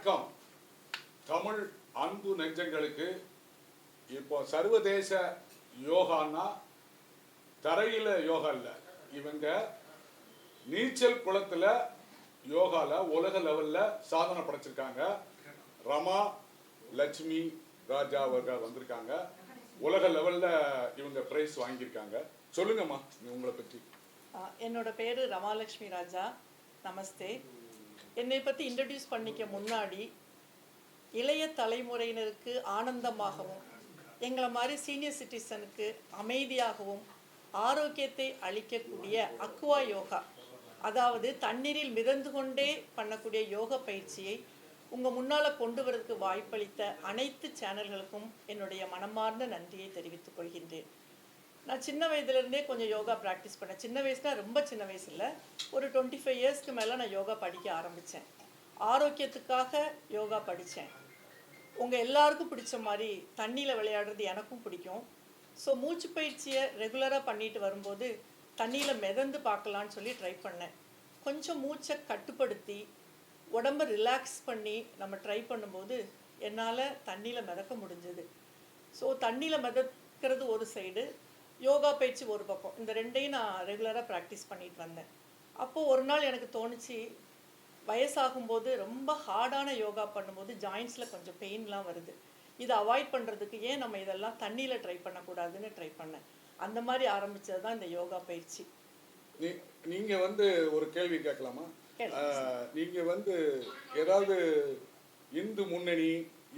வணக்கம் தமிழ் அன்பு நெஞ்சங்களுக்கு. இப்போ சர்வதேச யோகான்னா தரையில் யோகா இல்லை, இவங்க நீச்சல் குளத்தில் யோகாவில் உலக லெவலில் சாதனை படைச்சிருக்காங்க. ரமா லட்சுமி ராஜா அவர்கள் வந்திருக்காங்க. உலக லெவலில் இவங்க பிரைஸ் வாங்கியிருக்காங்க. சொல்லுங்கம்மா உங்களை பற்றி. என்னோட பேர் ரமாலட்சுமி ராஜா. நமஸ்தே. என்னை பற்றி இன்ட்ரடியூஸ் பண்ணிக்க முன்னாடி இளைய தலைமுறையினருக்கு ஆனந்தமாகவும் எங்களை மாதிரி சீனியர் சிட்டிசனுக்கு அமைதியாகவும் ஆரோக்கியத்தை அளிக்கக்கூடிய அக்வா யோகா, அதாவது தண்ணீரில் மிதந்து கொண்டே பண்ணக்கூடிய யோக பயிற்சியை உங்கள் முன்னால் கொண்டு வரதுக்கு வாய்ப்பளித்த அனைத்து சேனல்களுக்கும் என்னுடைய மனமார்ந்த நன்றியை தெரிவித்துக் கொள்கின்றேன். நான் சின்ன வயதுலேருந்தே கொஞ்சம் யோகா ப்ராக்டிஸ் பண்ணேன். சின்ன வயசுனா ரொம்ப சின்ன வயசு இல்லை, ஒரு 25 இயர்ஸ்க்கு மேலே நான் யோகா படிக்க ஆரம்பித்தேன். ஆரோக்கியத்துக்காக யோகா படித்தேன். உங்கள் எல்லாருக்கும் பிடிச்ச மாதிரி தண்ணியில் விளையாடுறது எனக்கும் பிடிக்கும். ஸோ மூச்சு பயிற்சியை ரெகுலராக பண்ணிட்டு வரும்போது தண்ணியில் மிதந்து பார்க்கலான்னு சொல்லி ட்ரை பண்ணேன். கொஞ்சம் மூச்சை கட்டுப்படுத்தி உடம்பை ரிலாக்ஸ் பண்ணி நம்ம ட்ரை பண்ணும்போது என்னால் தண்ணியில் மிதக்க முடிஞ்சது. ஸோ தண்ணியில் மிதக்கிறது ஒரு சைடு, யோகா பயிற்சி ஒரு பக்கம், இந்த ரெண்டையும் நான் ரெகுலராக ப்ராக்டிஸ் பண்ணிட்டு வந்தேன். அப்போது ஒரு நாள் எனக்கு தோணுச்சு, வயசாகும்போது ரொம்ப ஹார்டான யோகா பண்ணும்போது ஜாயின்ஸில் கொஞ்சம் பெயின்லாம் வருது. இதை அவாய்ட் பண்ணுறதுக்கு ஏன் நம்ம இதெல்லாம் தண்ணியில் ட்ரை பண்ணக்கூடாதுன்னு ட்ரை பண்ணேன். அந்த மாதிரி ஆரம்பித்தது தான் இந்த யோகா பயிற்சி. நீங்கள் ஒரு கேள்வி கேட்கலாமா? நீங்கள் ஏதாவது இந்து முன்னணி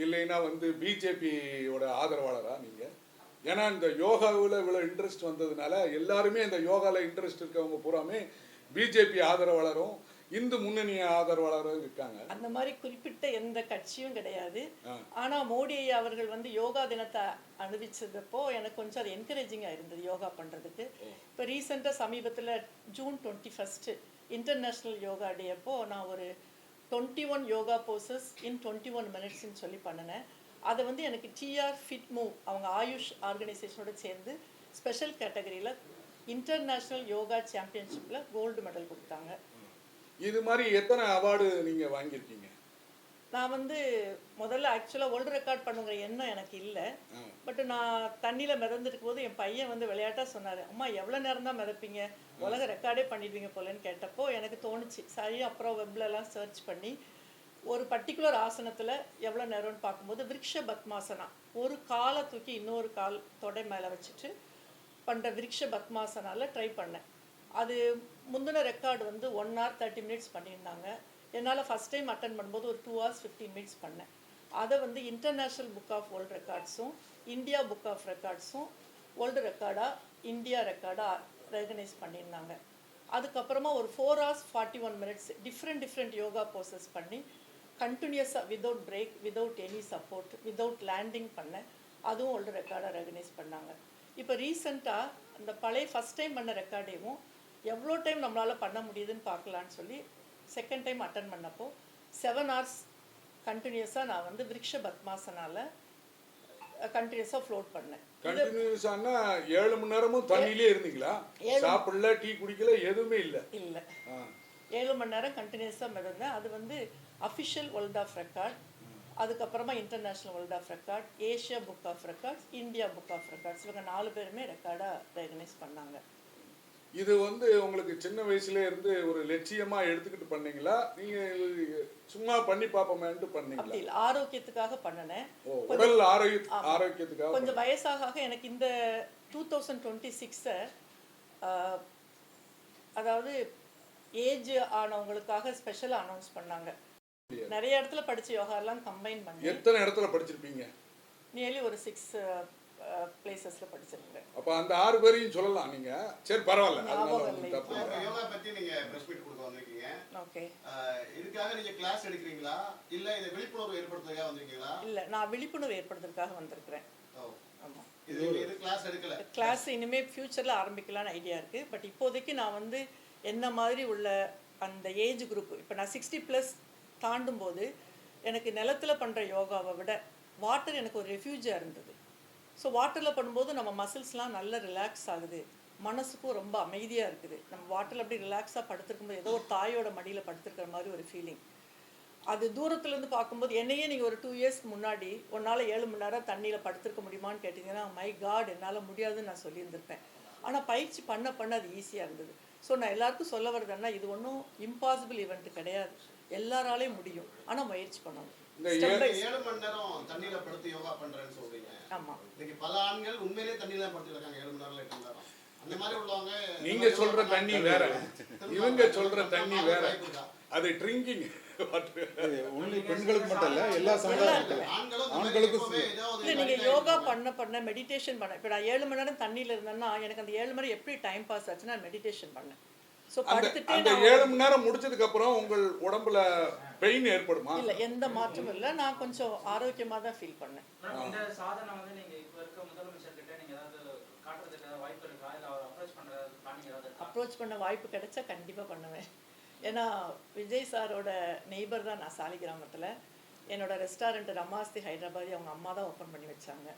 இல்லைன்னா பிஜேபியோட ஆதரவாளரா நீங்கள்? ஏன்னா இந்த யோகாவில் இவ்வளோ இன்ட்ரெஸ்ட் வந்ததுனால எல்லாருமே இந்த யோகாவில் இன்ட்ரெஸ்ட் இருக்கவங்க பூராமே பிஜேபி ஆதரவாளரும் இந்து முன்னணி ஆதரவாளரும் இருக்காங்க. அந்த மாதிரி குறிப்பிட்ட எந்த கட்சியும் கிடையாது. ஆனால் மோடி ஐயா அவர்கள் யோகா தினத்தை அனுபவிச்சதப்போ எனக்கு கொஞ்சம் அது என்கரேஜிங்காக இருந்தது யோகா பண்ணுறதுக்கு. இப்போ ரீசெண்டாக சமீபத்தில் ஜூன் 21 இன்டர்நேஷ்னல் யோகா டே அப்போ நான் ஒரு 21 யோகா போசஸ் இன் 21 மினிட்ஸ்ன்னு சொல்லி பண்ணினேன். அதை எனக்கு டிஆர் ஃபிட் மூவ் அவங்க ஆயுஷ் ஆர்கனைசேஷனோட சேர்ந்து ஸ்பெஷல் கேட்டகரியில் இன்டர்நேஷ்னல் யோகா சாம்பியன்ஷிப்பில் கோல்டு மெடல் கொடுத்தாங்க. இது மாதிரி எத்தனை அவார்டு நீங்கள் வாங்கியிருக்கீங்க? நான் முதல்ல ஆக்சுவலாக வேர்ல்டு ரெக்கார்ட் பண்ணுங்கிற எண்ணம் எனக்கு இல்லை. பட் நான் தண்ணியில் மிதந்துருக்கும் போது என் பையன் விளையாட்டாக சொன்னார், அம்மா எவ்வளோ நேரம் தான் மிதப்பீங்க, உலக ரெக்கார்டே பண்ணிடுவீங்க போலன்னு கேட்டப்போ எனக்கு தோணுச்சு. சரி, அப்புறம் வெப்லலாம் சர்ச் பண்ணி ஒரு பர்டிகுலர் ஆசனத்தில் எவ்வளோ நேரம்னு பார்க்கும்போது விருக்ஷ பத்மாசனா, ஒரு காலை தூக்கி இன்னொரு கால் தொடை மேலே வச்சுட்டு பண்ணுற விருக்ஷ பத்மாசனாவில் ட்ரை பண்ணேன். அது முந்தின ரெக்கார்டு 1 hour 30 minutes பண்ணியிருந்தாங்க. என்னால் ஃபஸ்ட் டைம் அட்டன் பண்ணும்போது ஒரு 2 hours 15 minutes பண்ணேன். அதை இன்டர்நேஷ்னல் புக் ஆஃப் வேர்ல்டு ரெக்கார்ட்ஸும் இந்தியா புக் ஆஃப் ரெக்கார்ட்ஸும் வேர்ல்டு ரெக்கார்டாக இந்தியா ரெக்கார்டாக ரெகனைஸ் பண்ணியிருந்தாங்க. அதுக்கப்புறமா ஒரு 4 hours 41 minutes different yoga poses பண்ணி கண்டினியூஸாக without break, without any support, without landing பண்ணேன். அதுவும் வேர்ல்டு ரெக்கார்டாக ரெகனைஸ் பண்ணாங்க. இப்போ ரீசெண்டாக அந்த பழைய ஃபஸ்ட் டைம் பண்ண ரெக்கார்டையும் எவ்வளோ டைம் நம்மளால் பண்ண முடியுதுன்னு பார்க்கலான்னு சொல்லி செகண்ட் டைம் அட்டன் பண்ணப்போ 7 hours கண்டினியூஸாக நான் விருக்ஷ பத்மாசனால கண்டினியூஸாக ஃப்ளோட் பண்ணேன். கண்டினியூஸானா 7 மணி நேரமும் தண்ணியிலே இருந்தீங்களா? சாப்பிடல, டீ குடிக்கல, எதுவுமே இல்லை? இல்லை, 7 மணி நேரம் கண்டினியூஸாக மிதந்தேன். அது அஃபிஷியல் வேர்ல்ட் ஆஃப் ரெக்கார்ட், அதுக்கப்புறமா international world of record, Asia book of records, India book of records, இவங்க 4 பேருமே ரெக்கார்டாக ரெகனைஸ் பண்ணாங்க. இது உங்களுக்கு சின்ன வயசுல இருந்து ஒரு லட்சியமா எடுத்துக்கிட்டு பண்ணீங்களா, நீங்க சும்மா பண்ணி பார்ப்போமேன்ட்டு பண்ணீங்களா? அப்படி இல்லை, ஆரோக்கியத்துக்காக பண்ணினேன். உடல் ஆரோக்கியத்துக்காக. கொஞ்சம் வயசாக எனக்கு இந்த 2026 அதாவது ஏஜ் ஆனவங்களுக்காக ஸ்பெஷலாக அனௌன்ஸ் பண்ணாங்க. நிறைய இடத்துல படிச்ச யோகாலாம் கம்பைன் பண்ணி. எத்தனை இடத்துல படிச்சிருப்பீங்க? நியர்லி ஒரு 6 பிளேசஸ்ல படிச்சிருக்கேன். அப்ப அந்த 6 பேரையும் சொல்லலாம் நீங்க. சரி, பரவாயில்ல. யோகா பத்தி நீங்க பிரஸ் மீட் கொடுக்க வந்திருக்கீங்க. ஓகே. இதுக்காக நீங்க கிளாஸ் எடுக்கிறீங்களா இல்ல இத விழிப்புணர்வு ஏற்படுத்துறதுக்காக வந்திருக்கீங்களா? இல்ல, நான் விழிப்புணர்வு ஏற்படுத்துறதுக்காக வந்திருக்கிறேன். ஆமா. இது கிளாஸ் எடுக்கல. கிளாஸ் இனிமே ஃபியூச்சர்ல ஆரம்பிக்கலாம்னு ஐடியா இருக்கு. பட் இப்போதைக்கு நான் என்ன மாதிரி உள்ள அந்த ஏஜ் குரூப், இப்போ நான் 60+ தாண்டும் போது எனக்கு நிலத்தில் பண்ணுற யோகாவை விட வாட்டர் எனக்கு ஒரு ரெஃப்யூஜாக இருந்தது. ஸோ வாட்டரில் பண்ணும்போது நம்ம மசில்ஸ்லாம் நல்லா ரிலாக்ஸ் ஆகுது, மனசுக்கும் ரொம்ப அமைதியாக இருக்குது. நம்ம வாட்டரில் அப்படி ரிலாக்ஸாக படுத்துருக்கும்போது ஏதோ ஒரு தாயோட மடியில் படுத்துருக்கிற மாதிரி ஒரு ஃபீலிங். அது தூரத்துலேருந்து பார்க்கும்போது என்னையே நீங்கள் ஒரு 2 இயர்ஸ்க்கு முன்னாடி உன்னால் 7 மணி நேரம் தண்ணியில் படுத்திருக்க முடியுமான்னு கேட்டிங்கன்னா மை காட் என்னால் முடியாதுன்னு நான் சொல்லியிருந்திருப்பேன். ஆனால் பயிற்சி பண்ண பண்ண அது ஈஸியாக இருந்தது. ஸோ நான் எல்லாருக்கும் சொல்ல வர்றதுன்னா இது ஒன்றும் இம்பாசிபிள் ஈவெண்ட் கிடையாது, எல்லாராலையும் முடியும். ஆனால் முயற்சி பண்ணணும். இந்த Step by 7 மணி நேரம் தண்ணியில படுத்து யோகா பண்றேன்னு சொல்றீங்க. ஆமாம். இன்னைக்கு பல ஆண்கள் உண்மையிலேயே தண்ணியில படுத்துட்டு இருக்காங்க 7 மணி நேரம் 8 மணி நேரம். அந்த மாதிரி உள்ளவங்க நீங்க சொல்ற தண்ணி வேற, இவங்க சொல்ற தண்ணி வேற. அது ட்ரிங்கிங் ஒன்லி பெண்களுக்கு மட்டும் இல்ல, எல்லா சமுதாயத்துக்கும் ஆண்களுக்கும். இல்லை நீங்கள் யோகா பண்ண பண்ண மெடிடேஷன் பண்ண இப்போ நான் 7 மணி நேரம் தண்ணியில் இருந்தேன்னா எனக்கு அந்த 7 மணி எப்படி டைம் பாஸ் ஆச்சுன்னா நான் மெடிடேஷன் பண்ணேன். ஸோ அந்த படுத்துட்டு 7 மணி நேரம் முடிச்சதுக்கு அப்புறம் உங்கள் உடம்புல பெயின் ஏற்படுமா? இல்லை எந்த மாற்றமும் இல்லை, நான் கொஞ்சம் ஆரோக்கியமாக தான் ஃபீல் பண்ணேன். இந்த சாதனை வந்து நீங்க இப்ப இருக்க முதலமைச்சர் கிட்ட நீங்க ஏதாவது காட்டுறதுக்கு ஏதாவது வாய்ப்பு இருக்கா, இல்ல அவர் அப்ரோச் பண்றது பிளானிங் ஏதாவது இருக்கா? அப்ரோச் பண்ண வாய்ப்பு கிடைச்சா கண்டிப்பாக பண்ணுவேன். ஏன்னா விஜய் சாரோட நெய்பர் தான் நான் சாலிகிராமத்தில். என்னோட ரெஸ்டாரண்ட் ரமாஸ்தி ஹைதராபாதி அவங்க அம்மா தான் ஓப்பன் பண்ணி வச்சாங்க.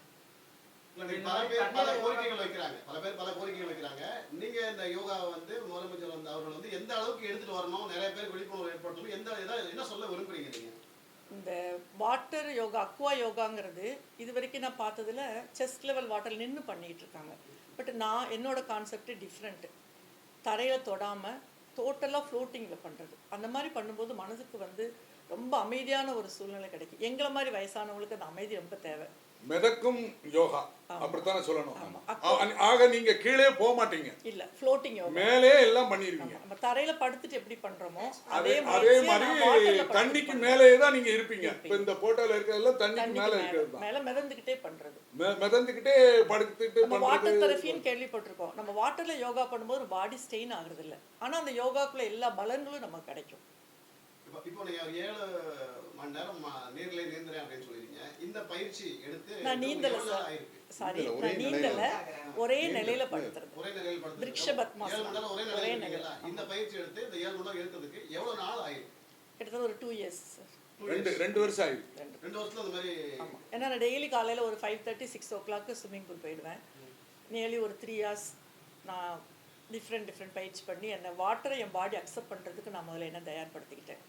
பல பேர் பல கோரிக்கைகள் வைக்கிறாங்க, பல கோரிக்கைகள் வைக்கிறாங்க. நீங்க இந்த யோகாவை வந்து முதலமைச்சர் வந்து அவர்கள் வந்து எந்த அளவுக்கு எடுத்துட்டு வரணும், நிறைய பேர் விழிப்புணர்வு ஏற்படுத்தணும், என்ன சொல்ல விரும்புறீங்க நீங்க? இந்த வாட்டர் யோகா அக்வா யோகாங்கிறது இது வரைக்கும் நான் பார்த்ததுல செஸ்ட் லெவல் வாட்டர் நின்று பண்ணிகிட்டு இருக்காங்க. பட் நான் என்னோட கான்செப்ட் டிஃப்ரெண்ட்டு. தரையில் தொடாமல் டோட்டலாக ஃப்ளோட்டிங்கில் பண்ணுறது. அந்த மாதிரி பண்ணும்போது மனதுக்கு வந்து ரொம்ப அமைதியான ஒரு சூழ்நிலை கிடைக்கும். எங்களை மாதிரி வயசானவங்களுக்கு அந்த அமைதி ரொம்ப தேவை. மிதக்கும் யோகா அப்படித்தானே சொல்லணும். ஆமா. ஆக நீங்க கீழே போக மாட்டீங்க, இல்லை ஃப்ளோட்டிங் யோகா மேலே எல்லாம் பண்ணிருக்கீங்க. நம்ம தரையில் படுத்துட்டு எப்படி பண்ணுறோமோ அதே மாதிரி தண்ணிக்கு மேலே தான் நீங்க இருப்பீங்க. இப்போ இந்த போட்டோல இருக்கிறதெல்லாம் தண்ணிக்கு மேலே இருக்கிறது தான். மேலே மிதந்துக்கிட்டே பண்ணுறது, மிதந்துக்கிட்டே படுத்துட்டு நம்ம வாட்டர் தெரபின்னு கேள்விப்பட்டிருக்கோம். நம்ம வாட்டர்ல யோகா பண்ணும்போது பாடி ஸ்ட்ரெயின் ஆகுறது இல்லை, ஆனா அந்த யோகாக்குள்ள எல்லா பலன்களும் நமக்கு கிடைக்கும். இப்போ நீங்க 7 மணி நேரம் நீர்ல நீந்துறேன் அப்படின்னு சொல்லிருக்கீங்க. இந்த பயிற்சி எடுத்து நான் நீந்தல சாரி, நான் நீந்தல, ஒரே நிலையில படுத்துறது. ஒரே நிலையில படுத்து விருட்ச பத்மாசனம். 7 மணி நேரம் ஒரே நிலையில இந்த பயிற்சி எடுத்து இந்த 7 மணி நேரம் எடுத்ததுக்கு எவ்வளவு நாள் ஆயிருக்கு? கிட்டத்தட்ட ஒரு 2 இயர்ஸ் சார். 2 வருஷம் ஆயிடுச்சு. 2 வருஷத்துல அந்த மாதிரி. ஆமா, ஏன்னா நான் டெய்லி காலையில ஒரு 5:30 6 o'clock ஸ்விம்மிங் பூல் போயிடுவேன். நியர்லி ஒரு 3 hours நான் டிஃப்ரெண்ட் பயிற்சி பண்ணி அந்த வாட்டரை என் பாடி அக்செப்ட் பண்ணுறதுக்கு நான் முதல்ல என்ன தயார்படுத்திக்கிட்டேன்.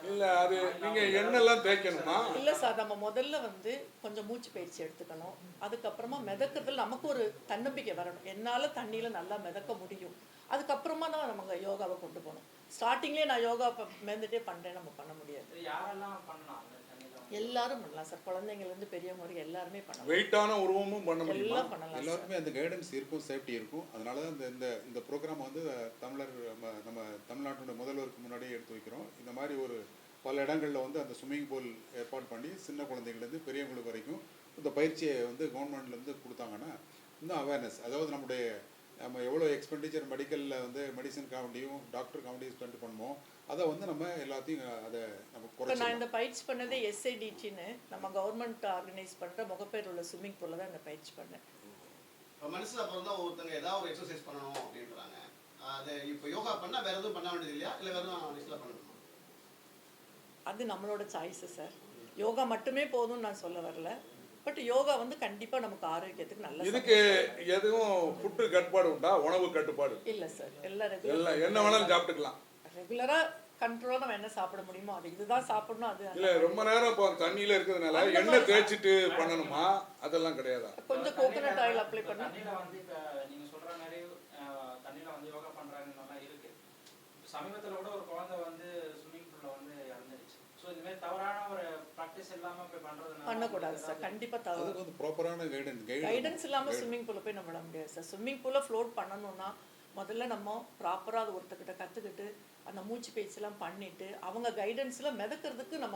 இல்ல அது நீங்க எண்ணெல்லாம் தேய்க்கணுமா? இல்ல சார், நம்ம முதல்ல வந்து கொஞ்சம் மூச்சு பயிற்சி எடுத்துக்கணும். அதுக்கப்புறமா மிதக்கிறதுல நமக்கு ஒரு தன்னம்பிக்கை வரணும், என்னால தண்ணியில நல்லா மிதக்க முடியும். அதுக்கப்புறமா தான் நமக்கு யோகாவை கொண்டு போகணும். ஸ்டார்டிங்லேயே நான் யோகா மிதந்துட்டே பண்றேன் நம்ம பண்ண முடியாது. எல்லாரும் பண்ணலாம் சார், குழந்தைங்கலேருந்து பெரியவங்க வரைக்கும் எல்லாருமே பண்ணலாம். வெயிட்டான உருவமும் பண்ண முடியும், எல்லாம் பண்ணலாம். எல்லாருக்குமே அந்த கைடன்ஸ் இருக்கும், சேஃப்டி இருக்கும். அதனால தான் இந்த ப்ரோக்ராம் வந்து நம்ம தமிழ்நாட்டோட முதல்வருக்கு முன்னாடியே எடுத்து வைக்கிறோம். இந்த மாதிரி ஒரு பல இடங்களில் வந்து அந்த ஸ்விம்மிங் பூல் ஏற்பாடு பண்ணி சின்ன குழந்தைங்கள்லேருந்து பெரியவங்களுக்கு வரைக்கும் இந்த பயிற்சியை வந்து கவர்மெண்ட்லேருந்து கொடுத்தாங்கன்னா இன்னும் அவேர்னஸ், அதாவது நம்ம எவ்வளோ எக்ஸ்பெண்டிச்சர் மெடிக்கலில் வந்து மெடிசன் காவண்டியும் டாக்டர் காவண்டியும் ஸ்பெண்ட் பண்ணுமோ அதை வந்து நம்ம எல்லாத்தையும் அதை நம்ம குறைச்சி. நான் இந்த பயிற்சி பண்ணதே SIDTன்னு நம்ம கவர்மெண்ட் ஆர்கனைஸ் பண்ணுற முகப்பேர் உள்ள ஸ்விம்மிங் பூலில் தான் இந்த பயிற்சி பண்ணேன். இப்போ மனுஷன் அப்புறம் தான் ஒருத்தங்க ஏதாவது ஒரு எக்ஸசைஸ் பண்ணணும் அப்படின்றாங்க. அது இப்போ யோகா பண்ணால் வேற எதுவும் பண்ண வேண்டியது இல்லையா, இல்லை வேறு எதுவும் பண்ணணுமா? அது நம்மளோட சாய்ஸு சார். யோகா மட்டுமே போதும்னு நான் சொல்ல வரல. பட் யோகா வந்து கண்டிப்பாக நமக்கு ஆரோக்கியத்துக்கு நல்ல. இதுக்கு எதுவும் ஃபுட்டு கட்டுப்பாடு உண்டா? உணவு கட்டுப்பாடு இல்லை சார், எல்லாம் எல்லாம் என்ன வேணாலும் சாப்பிட்டுக்கலாம். ரெகுலராக கண்ட்ரோலாக நம்ம என்ன சாப்பிட முடியுமோ அது இதுதான் சாப்பிடணும். அது இல்லை ரொம்ப நேரம் இப்போ தண்ணியில் இருக்கிறதுனால எண்ணெய் தேய்ச்சிட்டு பண்ணணுமா? அதெல்லாம் கிடையாதா? கொஞ்சம் கோகோனட் ஆயில் அப்ளை பண்ண. தண்ணியில வந்து இப்போ நீங்க சொல்ற மாதிரி தண்ணியில வந்து யோகா பண்றாங்கன்னு இருக்கு. சமீபத்தில் கூட ஒரு குழந்தை வந்து ஸ்விம்மிங் பூல்ல வந்து இறந்துருச்சு. ஸோ இந்த மாதிரி தவறான ஒரு ப்ராக்டிஸ் இல்லாம போய் பண்றதுனால பண்ணக்கூடாது சார், கண்டிப்பாக தவறு. அதுக்கு வந்து ப்ராப்பரான கைடன்ஸ் இல்லாமல் ஸ்விம்மிங் பூலில் போய் நம்ம விட முடியாது சார். ஸ்விம்மிங் பூலில் ஃப்ளோட் பண்ணணும்னா முதல்ல நம்ம ப்ராப்பராக அது ஒருத்தக்கிட்ட கற்றுக்கிட்டு அந்த மூச்சு பயிற்சிலாம் பண்ணிட்டு அவங்க கைடன்ஸில் மிதக்கிறதுக்கு நம்ம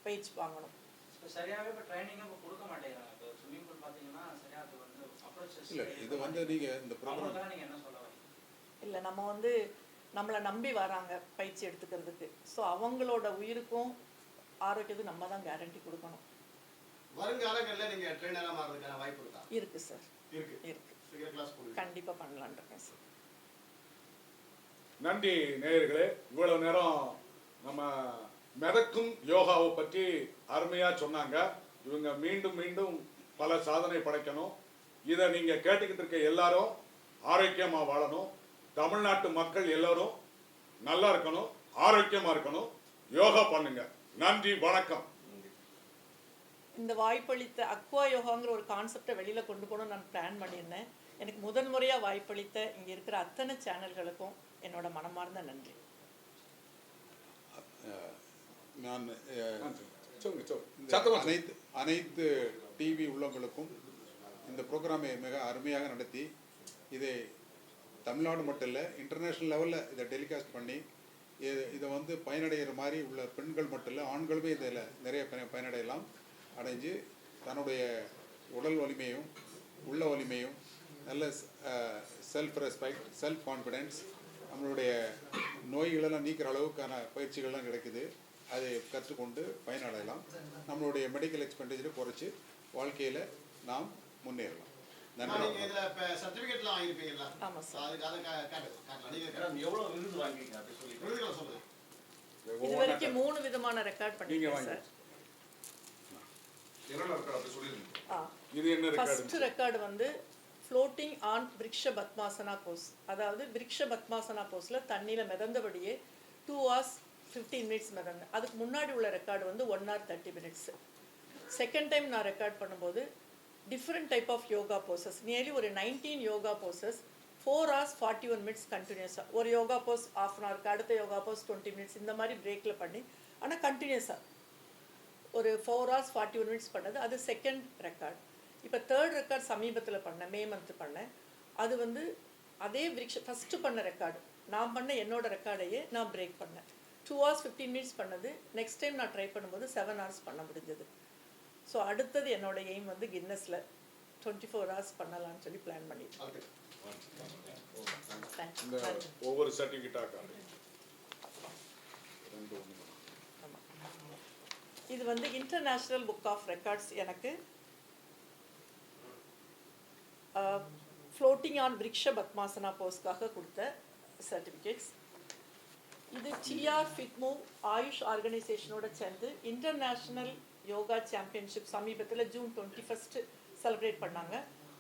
பயிற்சி வாங்கணும். இப்போ சரியாகவே இப்போ ட்ரைனிங்கும் இப்போ கொடுக்க மாட்டேங்கிறாங்க. இப்போ ஸ்விம்மிங் பூல் பார்த்தீங்கன்னா சரியாக அது வந்து அப்ரோச்சஸ் இல்லை. இது வந்து நீங்கள் இந்த ப்ரோக்ராம் நீங்கள் என்ன சொல்ல வரீங்க? இல்லை, நம்ம வந்து நம்மளை நம்பி வராங்க பயிற்சி எடுத்துக்கிறதுக்கு. ஸோ அவங்களோட உயிருக்கும் ஆரோக்கியத்துக்கும் நம்ம தான் கேரண்டி கொடுக்கணும். வருங்காலங்களில் நீங்கள் ட்ரெயினராக மாறதுக்கான வாய்ப்பு இருக்கா? இருக்கு சார், இருக்கு. கண்டிப்பாக பண்ணலான் இருக்கேன் சார். நன்றி நேயர்களே, இவ்வளவு நேரம் நம்ம மிதக்கும் யோகாவை பற்றி அருமையாக சொன்னாங்க. இவங்க மீண்டும் மீண்டும் பல சாதனை படைக்கணும். இதை நீங்கள் கேட்டுக்கிட்டு இருக்க எல்லாரும் ஆரோக்கியமாக வாழணும். தமிழ்நாட்டு மக்கள் எல்லோரும் நல்லா இருக்கணும், ஆரோக்கியமா இருக்கணும், யோகா பண்ணுங்க. நன்றி, வணக்கம். இந்த வாய்ப்பளித்த அக்வா யோகாங்கிற ஒரு கான்செப்டை வெளியில் கொண்டு போகணும்னு நான் பிளான் பண்ணியிருந்தேன். எனக்கு முதன்முறையாக வாய்ப்பளித்த இங்கே இருக்கிற அத்தனை சேனல்களுக்கும் என்னோட மனமார்ந்த நன்றி. நான் அனைத்து டிவி உள்ளவங்களுக்கும் இந்த ப்ரோக்ராமை மிக அருமையாக நடத்தி இதை தமிழ்நாடு மட்டும் இல்லை இன்டர்நேஷ்னல் லெவலில் இதை டெலிகாஸ்ட் பண்ணி இதை வந்து பயனடைகிற மாதிரி உள்ள பெண்கள் மட்டும் இல்லை ஆண்களுமே இதில் நிறைய பயனடையலாம் அடைஞ்சு தன்னுடைய உடல் வலிமையும் உள்ள வலிமையும் நல்ல செல்ஃப் ரெஸ்பெக்ட் செல்ஃப் கான்ஃபிடென்ஸ் நம்மளுடைய நோய்களெல்லாம் நீக்கிற அளவுக்கான பயிற்சிகள்லாம் கிடைக்குது. அதை கற்றுக்கொண்டு பயனடையலாம். நம்மளுடைய மெடிக்கல் எக்ஸ்பெண்டிச்சரை குறைச்சி வாழ்க்கையில் நாம் முன்னேறலாம். நன்றி. இது வரைக்கும் 3 விதமான ரெக்கார்ட் பண்ணிருக்கேன் சார். ஃபர்ஸ்ட் ரெக்கார்டு வந்து ஃப்ளோட்டிங் ஆன் விருக்ஷ பத்மாசனா போஸ். அதாவது விருக்ஷ பத்மாசனா போஸில் தண்ணியில் மிதந்தபடியே 2 hours 15 minutes மிதந்து. அதுக்கு முன்னாடி உள்ள ரெக்கார்டு வந்து 1 hour 30 minutes. செகண்ட் டைம் நான் ரெக்கார்ட் பண்ணும்போது different type of yoga poses, nearly ஒரு 19 யோகா போசஸ் 4 hours 41 minutes கண்டினியூஸாக. ஒரு யோகா போஸ் ½ an hour, அடுத்த யோகா போஸ் 20 minutes, இந்த மாதிரி பிரேக்கில் பண்ணி ஆனால் கண்டினியூஸாக ஒரு 4 hours 41 minutes பண்ணது. அது செகண்ட் ரெக்கார்ட். இப்போ தேர்ட் ரெக்கார்ட் சமீபத்தில் பண்ணேன், மே மந்த் பண்ணேன். அது வந்து அதே ஃபஸ்ட்டு பண்ண ரெக்கார்டு, நான் பண்ண என்னோட ரெக்கார்டையே நான் பிரேக் பண்ணேன். 2 hours 15 minutes பண்ணது. நெக்ஸ்ட் டைம் நான் ட்ரை பண்ணும்போது 7 hours பண்ண முடிஞ்சது. ஸோ அடுத்தது என்னோட எய்ம் வந்து கின்னஸில் 24 hours பண்ணலான்னு சொல்லி பிளான் பண்ணிட்டு ஒவ்வொரு சர்டிஃபிகேட்டாக. இது வந்து இன்டர்நேஷ்னல் புக் ஆஃப் ரெக்கார்ட்ஸ் எனக்கு ஃப்ளோட்டிங் ஆன் விருக்ஷ பத்மாசனா போஸ்க்காக கொடுத்த சர்டிஃபிகேட்ஸ். இது சிஆர் ஃபிட்மூவ் ஆயுஷ் ஆர்கனைசேஷனோட சேர்ந்து இன்டர்நேஷ்னல் யோகா சாம்பியன்ஷிப் சமீபத்தில் ஜூன் 21 செலிப்ரேட் பண்ணாங்க.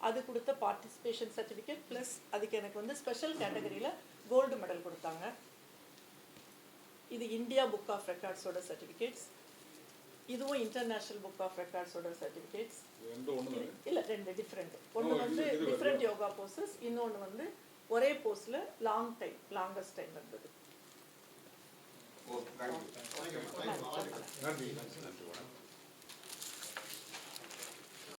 அது கொடுத்த பார்ட்டிசிபேஷன் சர்டிஃபிகேட் ப்ளஸ் அதுக்கு எனக்கு வந்து ஸ்பெஷல் கேட்டகரியில் கோல்டு மெடல் கொடுத்தாங்க. இது இந்தியா புக் ஆஃப் ரெக்கார்ட்ஸோட சர்டிஃபிகேட்ஸ். இதுவும் இன்டர்நேஷ்னல் புக் ஆஃப் ரெக்கார்ட்ஸோட சர்டிஃபிகேட்ஸ். இல்லை, 2 டிஃப்ரெண்ட். ஒன்று வந்து டிஃப்ரெண்ட் யோகா போசஸ், இன்னொன்று வந்து ஒரே போஸில் லாங்கஸ்ட் டைம் இருந்தது. நன்றி.